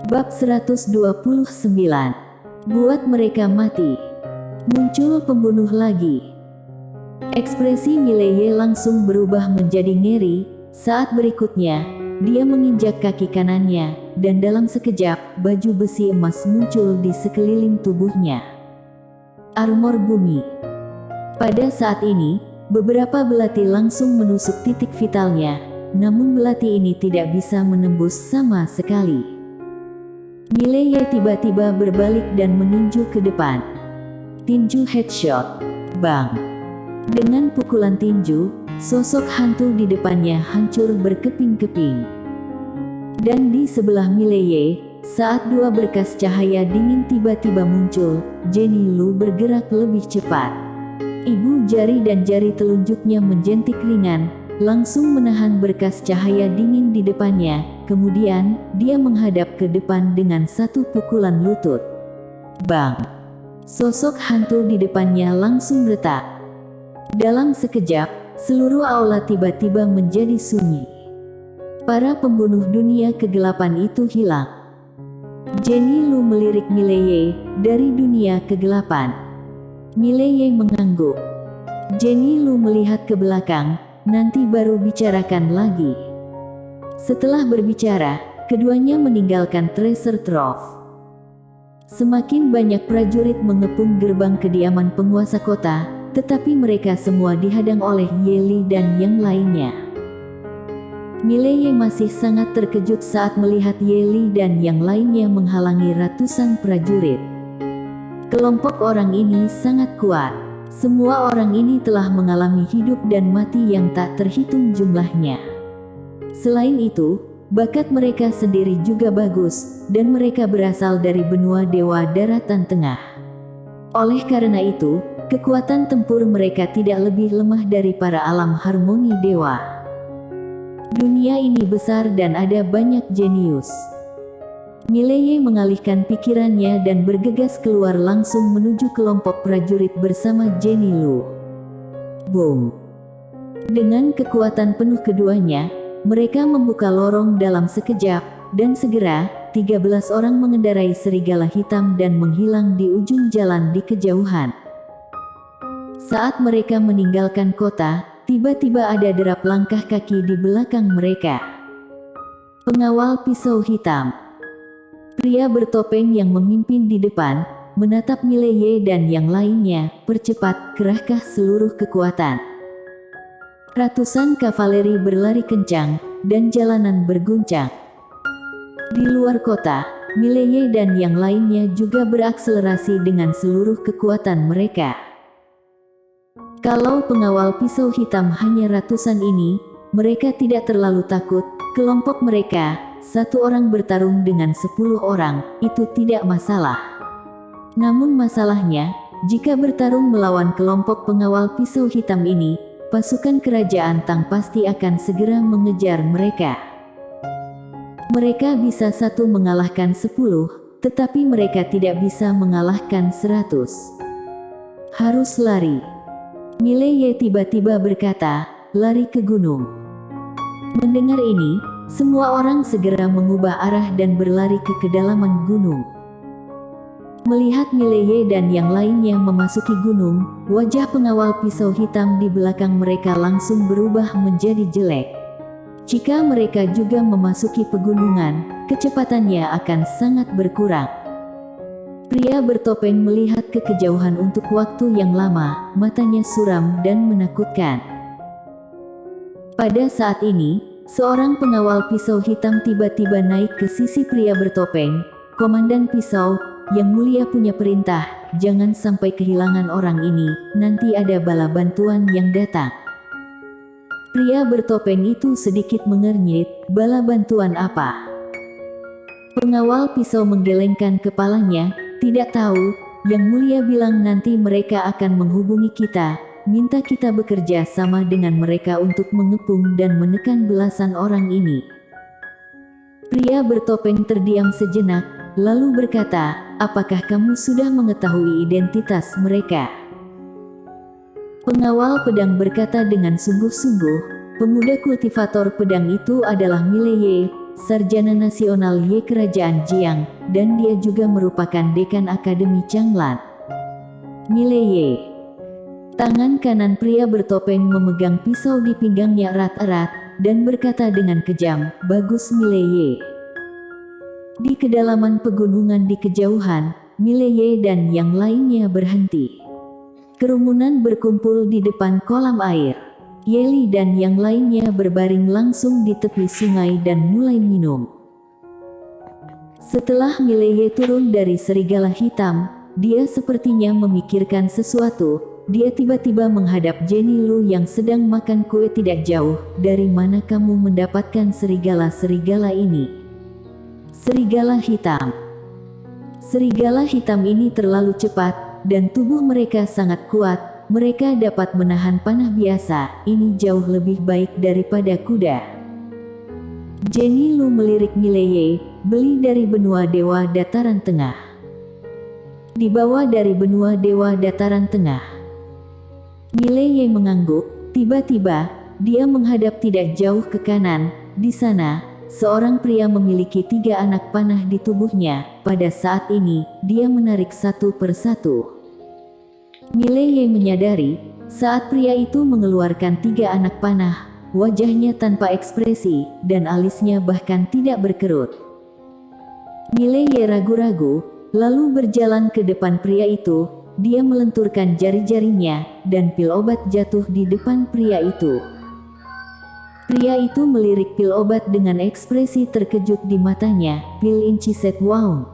Bab 129. Buat mereka mati. Muncul pembunuh lagi. Ekspresi Mileye langsung berubah menjadi ngeri. Saat berikutnya, dia menginjak kaki kanannya, dan dalam sekejap, baju besi emas muncul di sekeliling tubuhnya. Armor bumi. Pada saat ini, beberapa belati langsung menusuk titik vitalnya, namun belati ini tidak bisa menembus sama sekali. Mileye tiba-tiba berbalik dan meninju ke depan. Tinju headshot. Bang! Dengan pukulan tinju, sosok hantu di depannya hancur berkeping-keping. Dan di sebelah Mileye, saat dua berkas cahaya dingin tiba-tiba muncul, Jenny Lu bergerak lebih cepat. Ibu jari dan jari telunjuknya menjentik ringan, langsung menahan berkas cahaya dingin di depannya. Kemudian, dia menghadap ke depan dengan satu pukulan lutut. Bang! Sosok hantu di depannya langsung retak. Dalam sekejap, seluruh aula tiba-tiba menjadi sunyi. Para pembunuh dunia kegelapan itu hilang. Jenny Lu melirik Mileye dari dunia kegelapan. Mileye mengangguk. Jenny Lu melihat ke belakang, nanti baru bicarakan lagi. Setelah berbicara, keduanya meninggalkan Treasure Trove. Semakin banyak prajurit mengepung gerbang kediaman penguasa kota, tetapi mereka semua dihadang oleh Ye Li dan yang lainnya. Mileye masih sangat terkejut saat melihat Ye Li dan yang lainnya menghalangi ratusan prajurit. Kelompok orang ini sangat kuat. Semua orang ini telah mengalami hidup dan mati yang tak terhitung jumlahnya. Selain itu, bakat mereka sendiri juga bagus, dan mereka berasal dari benua dewa daratan tengah. Oleh karena itu, kekuatan tempur mereka tidak lebih lemah dari para alam harmoni dewa. Dunia ini besar dan ada banyak jenius. Mileye mengalihkan pikirannya dan bergegas keluar langsung menuju kelompok prajurit bersama Jenny Lu. Boom! Dengan kekuatan penuh keduanya, mereka membuka lorong dalam sekejap, dan segera, 13 orang mengendarai serigala hitam dan menghilang di ujung jalan di kejauhan. Saat mereka meninggalkan kota, tiba-tiba ada derap langkah kaki di belakang mereka. Pengawal pisau hitam. Pria bertopeng yang memimpin di depan, menatap Mileye dan yang lainnya, percepat, kerahkah seluruh kekuatan. Ratusan kavaleri berlari kencang, dan jalanan berguncang. Di luar kota, Mileye dan yang lainnya juga berakselerasi dengan seluruh kekuatan mereka. Kalau pengawal pisau hitam hanya ratusan ini, mereka tidak terlalu takut. Kelompok mereka, satu orang bertarung dengan 10 orang, itu tidak masalah. Namun masalahnya, jika bertarung melawan kelompok pengawal pisau hitam ini, pasukan kerajaan Tang pasti akan segera mengejar mereka. Mereka bisa satu mengalahkan 10, tetapi mereka tidak bisa mengalahkan 100. Harus lari. Mileye tiba-tiba berkata, lari ke gunung. Mendengar ini, semua orang segera mengubah arah dan berlari ke kedalaman gunung. Melihat Mileye dan yang lainnya memasuki gunung, wajah pengawal pisau hitam di belakang mereka langsung berubah menjadi jelek. Jika mereka juga memasuki pegunungan, kecepatannya akan sangat berkurang. Pria bertopeng melihat ke kejauhan untuk waktu yang lama, matanya suram dan menakutkan. Pada saat ini, seorang pengawal pisau hitam tiba-tiba naik ke sisi pria bertopeng. Komandan pisau, Yang Mulia punya perintah, jangan sampai kehilangan orang ini, nanti ada bala bantuan yang datang. Pria bertopeng itu sedikit mengernyit, bala bantuan apa? Pengawal pisau menggelengkan kepalanya, tidak tahu. Yang Mulia bilang nanti mereka akan menghubungi kita, minta kita bekerja sama dengan mereka untuk mengepung dan menekan belasan orang ini. Pria bertopeng terdiam sejenak, lalu berkata, apakah kamu sudah mengetahui identitas mereka? Pengawal pedang berkata dengan sungguh-sungguh, pemuda kultivator pedang itu adalah Mileye, sarjana nasional Ye Kerajaan Jiang, dan dia juga merupakan dekan Akademi Changlan. Mile Ye. Tangan kanan pria bertopeng memegang pisau di pinggangnya erat-erat, dan berkata dengan kejam, "Bagus Mile Ye." Di kedalaman pegunungan di kejauhan, Mile Ye dan yang lainnya berhenti. Kerumunan berkumpul di depan kolam air. Yeli dan yang lainnya berbaring langsung di tepi sungai dan mulai minum. Setelah Mile Ye turun dari serigala hitam, dia sepertinya memikirkan sesuatu. Dia tiba-tiba menghadap Jenny Lu yang sedang makan kue tidak jauh. "Dari mana kamu mendapatkan serigala-serigala ini?" Serigala hitam. Serigala hitam ini terlalu cepat, dan tubuh mereka sangat kuat. Mereka dapat menahan panah biasa. Ini jauh lebih baik daripada kuda. Jenny Lu melirik Mile Ye, "Beli dari benua dewa dataran tengah." "Dibawa dari benua dewa dataran tengah." Mile Ye mengangguk. Tiba-tiba, dia menghadap tidak jauh ke kanan. Di sana, seorang pria memiliki 3 anak panah di tubuhnya. Pada saat ini, dia menarik satu persatu. Mile Ye menyadari, saat pria itu mengeluarkan 3 anak panah, wajahnya tanpa ekspresi, dan alisnya bahkan tidak berkerut. Mile Ye ragu-ragu, lalu berjalan ke depan pria itu. Dia melenturkan jari-jarinya, dan pil obat jatuh di depan pria itu. Pria itu melirik pil obat dengan ekspresi terkejut di matanya. "Pil Inci Set Wound."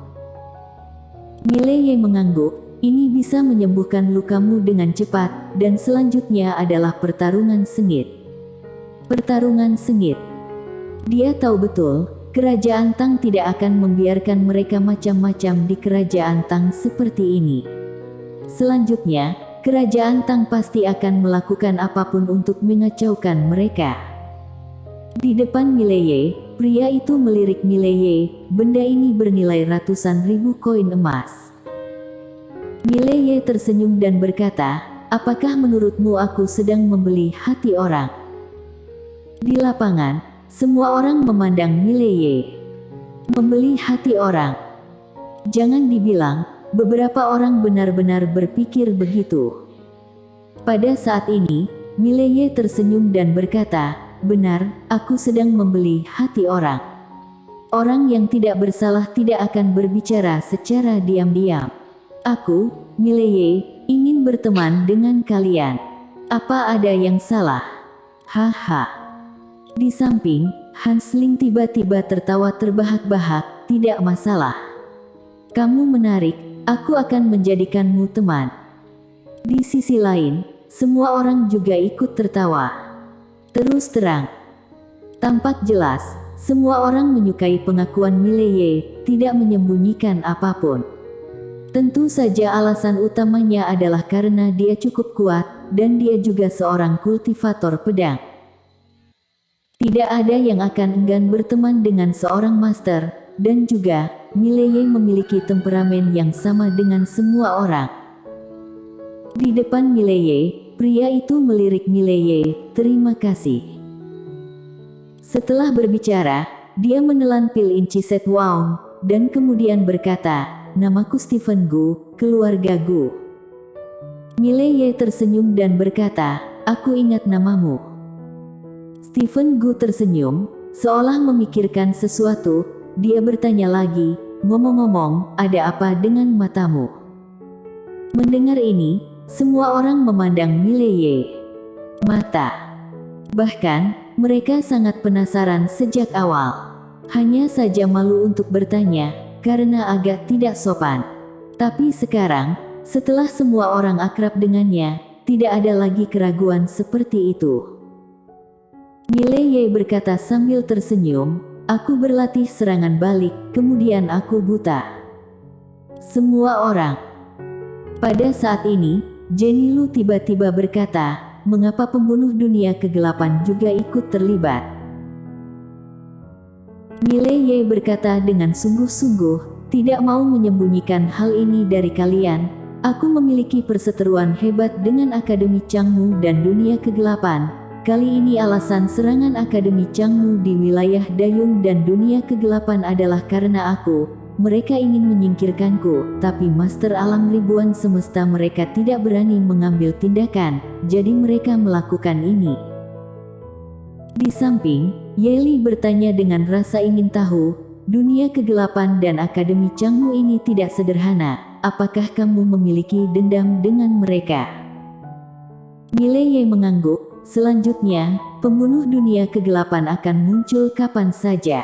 Mile Ye mengangguk. "Ini bisa menyembuhkan lukamu dengan cepat, dan selanjutnya adalah pertarungan sengit." Pertarungan sengit. Dia tahu betul, Kerajaan Tang tidak akan membiarkan mereka macam-macam di Kerajaan Tang seperti ini. Selanjutnya, Kerajaan Tang pasti akan melakukan apapun untuk mengacaukan mereka. Di depan Mile Ye, pria itu melirik Mile Ye. "Benda ini bernilai ratusan ribu koin emas." Mile Ye tersenyum dan berkata, "Apakah menurutmu aku sedang membeli hati orang?" Di lapangan, semua orang memandang Mile Ye. Membeli hati orang. Jangan dibilang, beberapa orang benar-benar berpikir begitu. Pada saat ini, Mile Ye tersenyum dan berkata, "Benar, aku sedang membeli hati orang." Orang yang tidak bersalah tidak akan berbicara secara diam-diam. "Aku, Mile Ye, ingin berteman dengan kalian. Apa ada yang salah?" "Haha." Di samping, Hans Ling tiba-tiba tertawa terbahak-bahak. "Tidak masalah. Kamu menarik, aku akan menjadikanmu teman." Di sisi lain, semua orang juga ikut tertawa. Terus terang, tampak jelas, semua orang menyukai pengakuan Mile Ye, tidak menyembunyikan apapun. Tentu saja alasan utamanya adalah karena dia cukup kuat, dan dia juga seorang kultivator pedang. Tidak ada yang akan enggan berteman dengan seorang master, dan juga, Mile Ye memiliki temperamen yang sama dengan semua orang. Di depan Mile Ye, pria itu melirik Mile Ye, "Terima kasih." Setelah berbicara, dia menelan pil Inci Set Wound, dan kemudian berkata, "Namaku Stephen Gu, keluarga Gu." Mile Ye tersenyum dan berkata, "Aku ingat namamu." Stephen Gu tersenyum, seolah memikirkan sesuatu. Dia bertanya lagi, "Ngomong-ngomong, ada apa dengan matamu?" Mendengar ini, semua orang memandang Mile Ye. Mata. Bahkan, mereka sangat penasaran sejak awal. Hanya saja malu untuk bertanya, karena agak tidak sopan. Tapi sekarang, setelah semua orang akrab dengannya, tidak ada lagi keraguan seperti itu. Mile Ye berkata sambil tersenyum, "Aku berlatih serangan balik, kemudian aku buta." Semua orang. Pada saat ini, Jenny Lu tiba-tiba berkata, "Mengapa pembunuh dunia kegelapan juga ikut terlibat?" Mile Ye berkata dengan sungguh-sungguh, "Tidak mau menyembunyikan hal ini dari kalian. Aku memiliki perseteruan hebat dengan Akademi Changmu dan dunia kegelapan. kali ini alasan serangan Akademi Changmu di wilayah Dayung dan dunia kegelapan adalah karena aku. Mereka ingin menyingkirkanku, tapi Master Alam Ribuan Semesta mereka tidak berani mengambil tindakan, jadi mereka melakukan ini. Di samping, Ye Li bertanya dengan rasa ingin tahu, dunia kegelapan dan Akademi Changmu ini tidak sederhana, apakah kamu memiliki dendam dengan mereka? Mileye mengangguk, selanjutnya, pembunuh dunia kegelapan akan muncul kapan saja.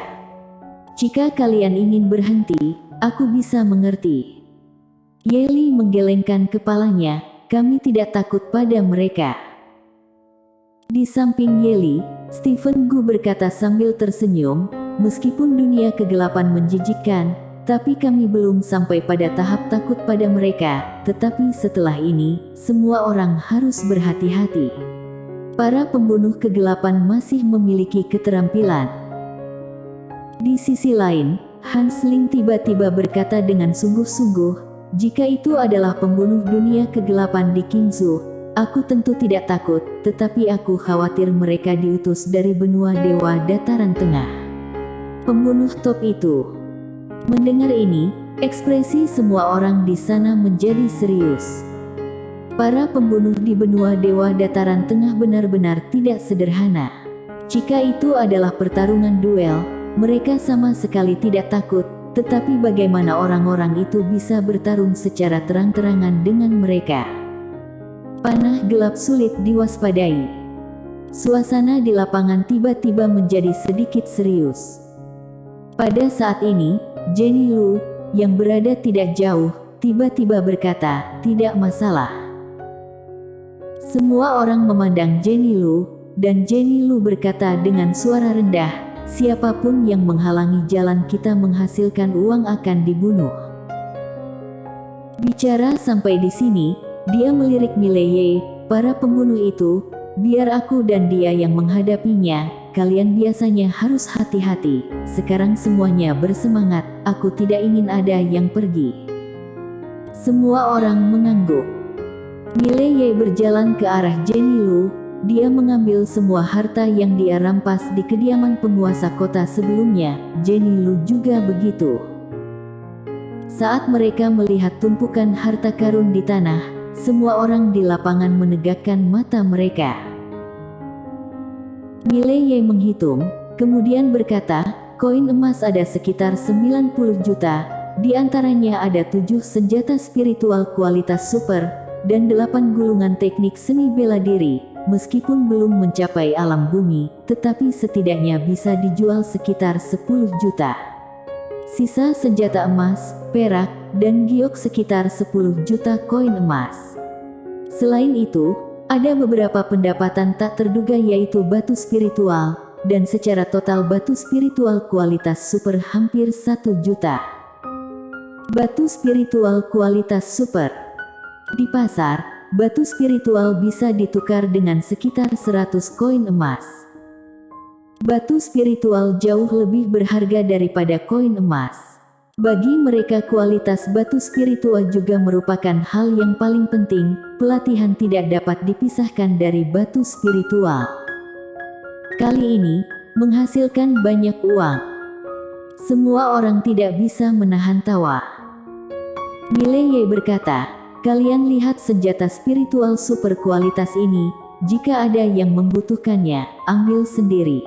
Jika kalian ingin berhenti, aku bisa mengerti. Ye Li menggelengkan kepalanya, kami tidak takut pada mereka. Di samping Ye Li, Stephen Gu berkata sambil tersenyum, meskipun dunia kegelapan menjijikkan, tapi kami belum sampai pada tahap takut pada mereka, tetapi setelah ini, semua orang harus berhati-hati. Para pembunuh kegelapan masih memiliki keterampilan. Di sisi lain, Hans Ling tiba-tiba berkata dengan sungguh-sungguh, jika itu adalah pembunuh dunia kegelapan di Qingzhou, aku tentu tidak takut, tetapi aku khawatir mereka diutus dari benua dewa dataran tengah. Pembunuh top itu. Mendengar ini, ekspresi semua orang di sana menjadi serius. Para pembunuh di benua dewa dataran tengah benar-benar tidak sederhana. Jika itu adalah pertarungan duel, mereka sama sekali tidak takut, tetapi bagaimana orang-orang itu bisa bertarung secara terang-terangan dengan mereka? Panah gelap sulit diwaspadai. Suasana di lapangan tiba-tiba menjadi sedikit serius. Pada saat ini, Jenny Lu, yang berada tidak jauh, tiba-tiba berkata, tidak masalah. Semua orang memandang Jenny Lu, dan Jenny Lu berkata dengan suara rendah, siapapun yang menghalangi jalan kita menghasilkan uang akan dibunuh. Bicara sampai di sini, dia melirik Mileye, para pembunuh itu, biar aku dan dia yang menghadapinya, kalian biasanya harus hati-hati, sekarang semuanya bersemangat, aku tidak ingin ada yang pergi. Semua orang mengangguk. Mileye berjalan ke arah Jenny Lu. Dia mengambil semua harta yang dia rampas di kediaman penguasa kota sebelumnya. Jenny Lu juga begitu. Saat mereka melihat tumpukan harta karun di tanah, semua orang di lapangan menegakkan mata mereka. Mileye menghitung, kemudian berkata, koin emas ada sekitar 90 juta, di antaranya ada 7 senjata spiritual kualitas super, dan 8 gulungan teknik seni bela diri. Meskipun belum mencapai alam bumi, tetapi setidaknya bisa dijual sekitar 10 juta. Sisa senjata emas, perak, dan giok sekitar 10 juta koin emas. Selain itu, ada beberapa pendapatan tak terduga yaitu batu spiritual, dan secara total batu spiritual kualitas super hampir 1 juta. Batu spiritual kualitas super. Di pasar, batu spiritual bisa ditukar dengan sekitar 100 koin emas. Batu spiritual jauh lebih berharga daripada koin emas. Bagi mereka kualitas batu spiritual juga merupakan hal yang paling penting, pelatihan tidak dapat dipisahkan dari batu spiritual. Kali ini, menghasilkan banyak uang. Semua orang tidak bisa menahan tawa. Mileye berkata, kalian lihat senjata spiritual super kualitas ini, jika ada yang membutuhkannya, ambil sendiri.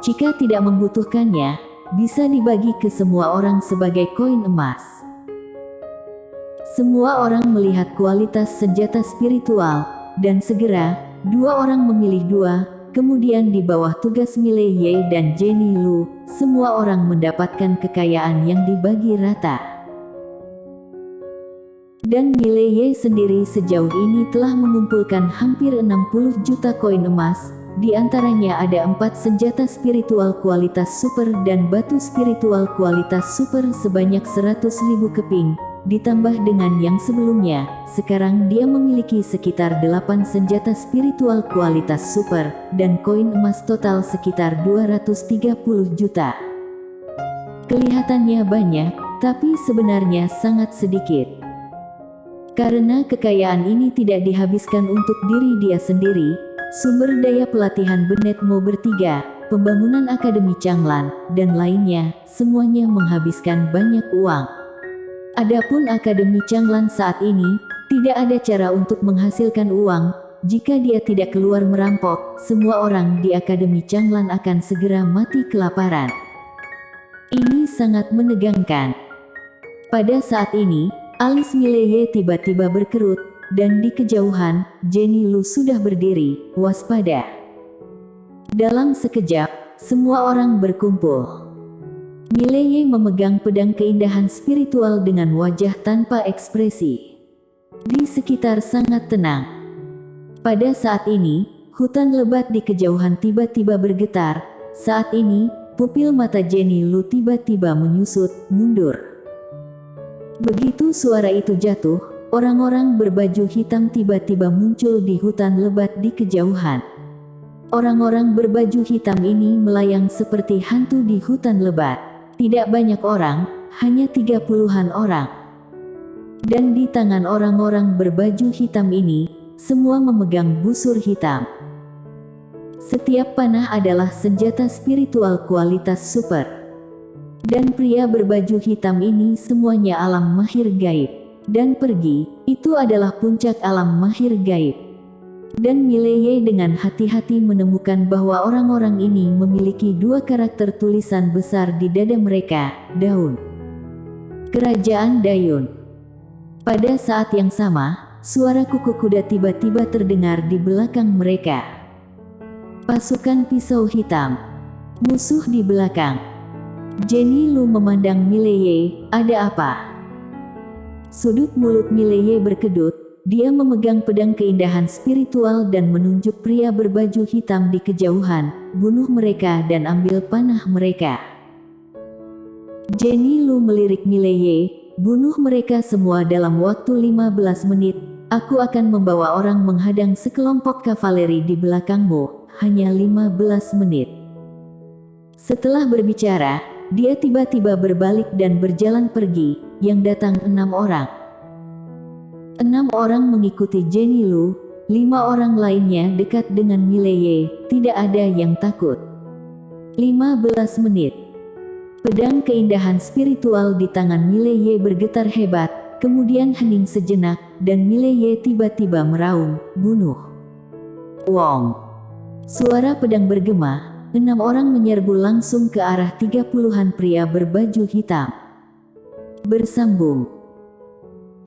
Jika tidak membutuhkannya, bisa dibagi ke semua orang sebagai koin emas. Semua orang melihat kualitas senjata spiritual, dan segera, 2 orang memilih 2, kemudian di bawah tugas Mileye dan Jenny Lu, semua orang mendapatkan kekayaan yang dibagi rata. Dan Mileye sendiri sejauh ini telah mengumpulkan hampir 60 juta koin emas, di antaranya ada 4 senjata spiritual kualitas super dan batu spiritual kualitas super sebanyak 100.000 keping, ditambah dengan yang sebelumnya, sekarang dia memiliki sekitar 8 senjata spiritual kualitas super, dan koin emas total sekitar 230 juta. Kelihatannya banyak, tapi sebenarnya sangat sedikit. Karena kekayaan ini tidak dihabiskan untuk diri dia sendiri, sumber daya pelatihan Bennett Mo bertiga, pembangunan Akademi Changlan, dan lainnya, semuanya menghabiskan banyak uang. Adapun Akademi Changlan saat ini, tidak ada cara untuk menghasilkan uang. Jika dia tidak keluar merampok, semua orang di Akademi Changlan akan segera mati kelaparan. Ini sangat menegangkan. Pada saat ini, alis Mileye tiba-tiba berkerut, dan di kejauhan, Jenny Lu sudah berdiri, waspada. Dalam sekejap, semua orang berkumpul. Mileye memegang pedang keindahan spiritual dengan wajah tanpa ekspresi. Di sekitar sangat tenang. Pada saat ini, hutan lebat di kejauhan tiba-tiba bergetar. Saat ini, pupil mata Jenny Lu tiba-tiba menyusut, mundur. Begitu suara itu jatuh, orang-orang berbaju hitam tiba-tiba muncul di hutan lebat di kejauhan. Orang-orang berbaju hitam ini melayang seperti hantu di hutan lebat. Tidak banyak orang, hanya 30-an orang. Dan di tangan orang-orang berbaju hitam ini, semua memegang busur hitam. Setiap panah adalah senjata spiritual kualitas super. Dan pria berbaju hitam ini semuanya alam mahir gaib. Dan pergi, itu adalah puncak alam mahir gaib. Dan Mileye dengan hati-hati menemukan bahwa orang-orang ini memiliki dua karakter tulisan besar di dada mereka, Daun. Kerajaan Dayun. Pada saat yang sama, suara kuku kuda tiba-tiba terdengar di belakang mereka. Pasukan pisau hitam. Musuh di belakang. Jenny Lu memandang Mileye, ada apa? Sudut mulut Mileye berkedut. Dia memegang pedang keindahan spiritual dan menunjuk pria berbaju hitam di kejauhan, bunuh mereka dan ambil panah mereka. Jenny Lu melirik Mileye, bunuh mereka semua dalam waktu 15 menit. Aku akan membawa orang menghadang sekelompok kavaleri di belakangmu, hanya 15 menit. Setelah berbicara, dia tiba-tiba berbalik dan berjalan pergi, yang datang 6 orang. 6 orang mengikuti Jenny Lu, 5 orang lainnya dekat dengan Mileye, tidak ada yang takut. 15 menit. Pedang keindahan spiritual di tangan Mileye bergetar hebat, kemudian hening sejenak, dan Mileye tiba-tiba meraung, bunuh. Wong. Suara pedang bergema, 6 orang menyerbu langsung ke arah 30-an pria berbaju hitam. Bersambung.